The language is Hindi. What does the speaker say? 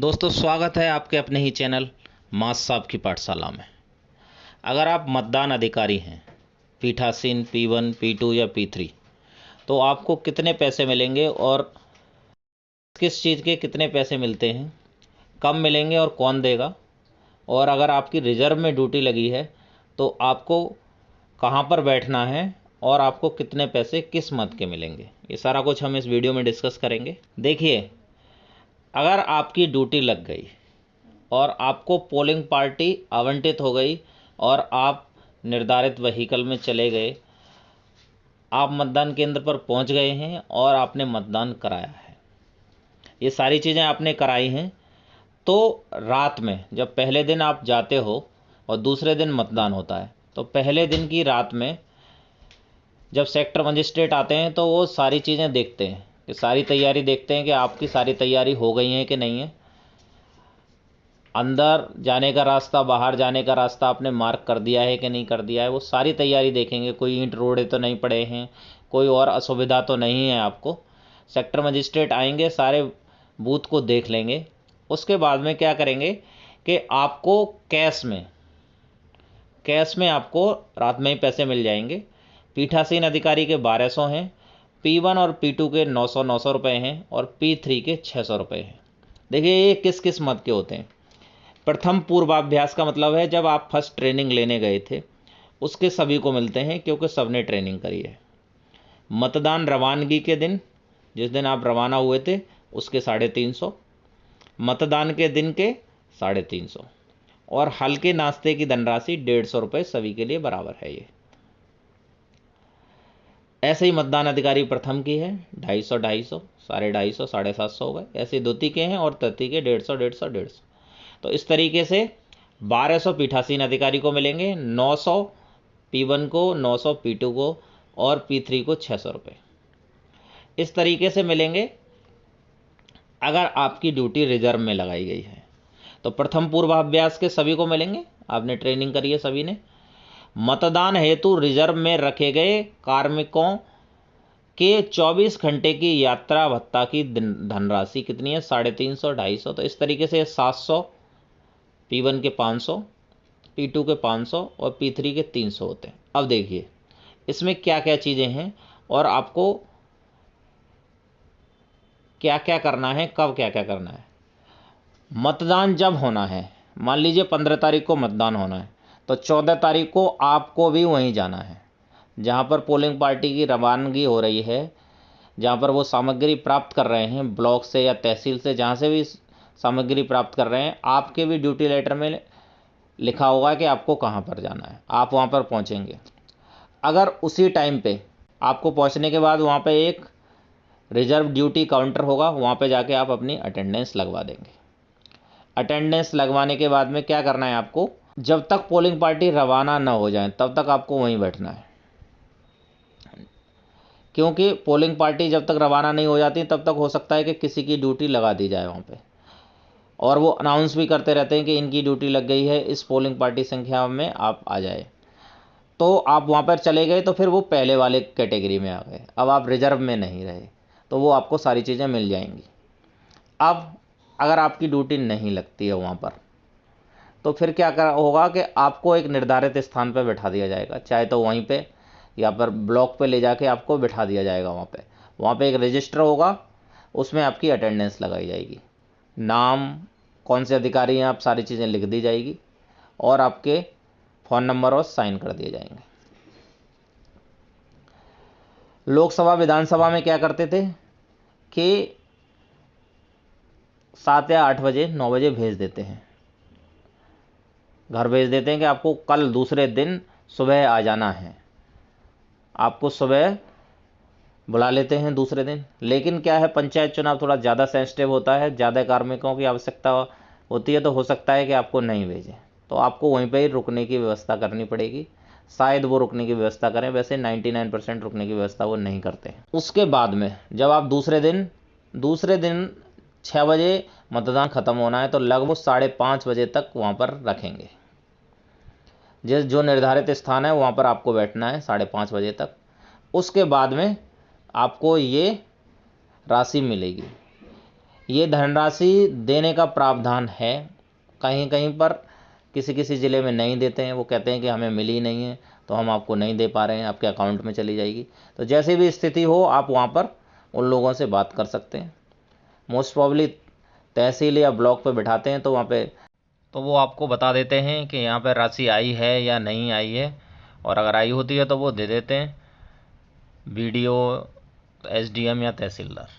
दोस्तों, स्वागत है आपके अपने ही चैनल मास साहब की पाठशाला में। अगर आप मतदान अधिकारी हैं, पीठासीन P1, P2 या P3, तो आपको कितने पैसे मिलेंगे और किस चीज़ के कितने पैसे मिलते हैं, कब मिलेंगे और कौन देगा, और अगर आपकी रिजर्व में ड्यूटी लगी है तो आपको कहाँ पर बैठना है और आपको कितने पैसे किस मत के मिलेंगे, ये सारा कुछ हम इस वीडियो में डिस्कस करेंगे। देखिए, अगर आपकी ड्यूटी लग गई और आपको पोलिंग पार्टी आवंटित हो गई और आप निर्धारित व्हीकल में चले गए, आप मतदान केंद्र पर पहुंच गए हैं और आपने मतदान कराया है, ये सारी चीज़ें आपने कराई हैं, तो रात में जब पहले दिन आप जाते हो और दूसरे दिन मतदान होता है, तो पहले दिन की रात में जब सेक्टर मजिस्ट्रेट आते हैं तो वो सारी चीज़ें देखते हैं कि सारी तैयारी देखते हैं कि आपकी सारी तैयारी हो गई है कि नहीं है। अंदर जाने का रास्ता, बाहर जाने का रास्ता आपने मार्क कर दिया है कि नहीं कर दिया है, वो सारी तैयारी देखेंगे। कोई ईंट रोड़े तो नहीं पड़े हैं, कोई और असुविधा तो नहीं है आपको। सेक्टर मजिस्ट्रेट आएंगे, सारे बूथ को देख लेंगे। उसके बाद में क्या करेंगे कि आपको कैश में आपको रात में ही पैसे मिल जाएंगे। पीठासीन अधिकारी के 1200 हैं, P1 और P2 के 900 रुपये हैं और P3 के 600 रुपये हैं। देखिए, ये किस किस मत के होते हैं। प्रथम पूर्वाभ्यास का मतलब है जब आप फर्स्ट ट्रेनिंग लेने गए थे, उसके सभी को मिलते हैं क्योंकि सबने ट्रेनिंग करी है। मतदान रवानगी के दिन, जिस दिन आप रवाना हुए थे, उसके 350, मतदान के दिन के 350, और हल्के नाश्ते की धनराशि 150 रुपये सभी के लिए बराबर है। ये ऐसे ही मतदान अधिकारी प्रथम की है 250, 250, 250, 750 हो गए। ऐसे द्वितीय के हैं और तृतीय के 150, 150, 150। तो इस तरीके से 1200 पीठासीन अधिकारी को मिलेंगे, 900 P1 को, 900 P2 को और P3 को 600 रुपये। इस तरीके से मिलेंगे अगर आपकी ड्यूटी रिजर्व में लगाई गई है। तो प्रथम पूर्वाभ्यास के सभी को मिलेंगे, आपने ट्रेनिंग करी है सभी ने। मतदान हेतु रिजर्व में रखे गए कार्मिकों के 24 घंटे की यात्रा भत्ता की धनराशि कितनी है? 350, 250। तो इस तरीके से 700 P1 के 500, P2 के 500 और P3 के 300 होते हैं। अब देखिए इसमें क्या क्या चीज़ें हैं और आपको क्या क्या करना है, कब क्या क्या करना है। मतदान जब होना है, मान लीजिए 15 तारीख को मतदान होना है, तो 14 तारीख को आपको भी वहीं जाना है जहाँ पर पोलिंग पार्टी की रवानगी हो रही है, जहाँ पर वो सामग्री प्राप्त कर रहे हैं, ब्लॉक से या तहसील से, जहाँ से भी सामग्री प्राप्त कर रहे हैं। आपके भी ड्यूटी लेटर में लिखा होगा कि आपको कहाँ पर जाना है, आप वहाँ पर पहुँचेंगे। अगर उसी टाइम पे आपको पहुँचने के बाद वहाँ पे एक रिजर्व ड्यूटी काउंटर होगा, वहाँ पे जाके आप अपनी अटेंडेंस लगवा देंगे। अटेंडेंस लगवाने के बाद में क्या करना है आपको, जब तक पोलिंग पार्टी रवाना ना हो जाए तब तक आपको वहीं बैठना है, क्योंकि पोलिंग पार्टी जब तक रवाना नहीं हो जाती तब तक हो सकता है कि किसी की ड्यूटी लगा दी जाए वहाँ पे, और वो अनाउंस भी करते रहते हैं कि इनकी ड्यूटी लग गई है, इस पोलिंग पार्टी संख्या में आप आ जाए। तो आप वहाँ पर चले गए तो फिर वो पहले वाले कैटेगरी में आ गए, अब आप रिजर्व में नहीं रहे, तो वो आपको सारी चीज़ें मिल जाएंगी। अब अगर आपकी ड्यूटी नहीं लगती है वहाँ पर, तो फिर क्या होगा कि आपको एक निर्धारित स्थान पर बैठा दिया जाएगा, चाहे तो वहीं पे या पर ब्लॉक पे ले जाके आपको बैठा दिया जाएगा। वहाँ पे एक रजिस्टर होगा, उसमें आपकी अटेंडेंस लगाई जाएगी, नाम, कौन से अधिकारी हैं आप, सारी चीज़ें लिख दी जाएगी और आपके फ़ोन नंबर और साइन कर दिए जाएंगे। लोकसभा विधानसभा में क्या करते थे कि 7 या 8 बजे, 9 बजे भेज देते हैं, घर भेज देते हैं कि आपको कल दूसरे दिन सुबह आ जाना है। आपको सुबह बुला लेते हैं दूसरे दिन। लेकिन क्या है, पंचायत चुनाव थोड़ा ज़्यादा सेंसिटिव होता है, ज़्यादा कार्मिकों की आवश्यकता होती है, तो हो सकता है कि आपको नहीं भेजें, तो आपको वहीं पर ही रुकने की व्यवस्था करनी पड़ेगी। शायद वो रुकने की व्यवस्था करें, वैसे 99% रुकने की व्यवस्था वो नहीं करते हैं। उसके बाद में जब आप दूसरे दिन 6 बजे मतदान ख़त्म होना है, तो लगभग 5:30 बजे तक वहाँ पर रखेंगे। जो निर्धारित स्थान है वहाँ पर आपको बैठना है 5:30 बजे तक। उसके बाद में आपको ये राशि मिलेगी। ये धनराशि देने का प्रावधान है। कहीं कहीं पर किसी किसी ज़िले में नहीं देते हैं, वो कहते हैं कि हमें मिली नहीं है तो हम आपको नहीं दे पा रहे हैं, आपके अकाउंट में चली जाएगी। तो जैसी भी स्थिति हो आप वहाँ पर उन लोगों से बात कर सकते हैं। मोस्ट प्रॉब्ली तहसील या ब्लॉक पे बिठाते हैं तो वहाँ पे तो वो आपको बता देते हैं कि यहाँ पर राशि आई है या नहीं आई है, और अगर आई होती है तो वो दे देते हैं BDO, SDM या तहसीलदार।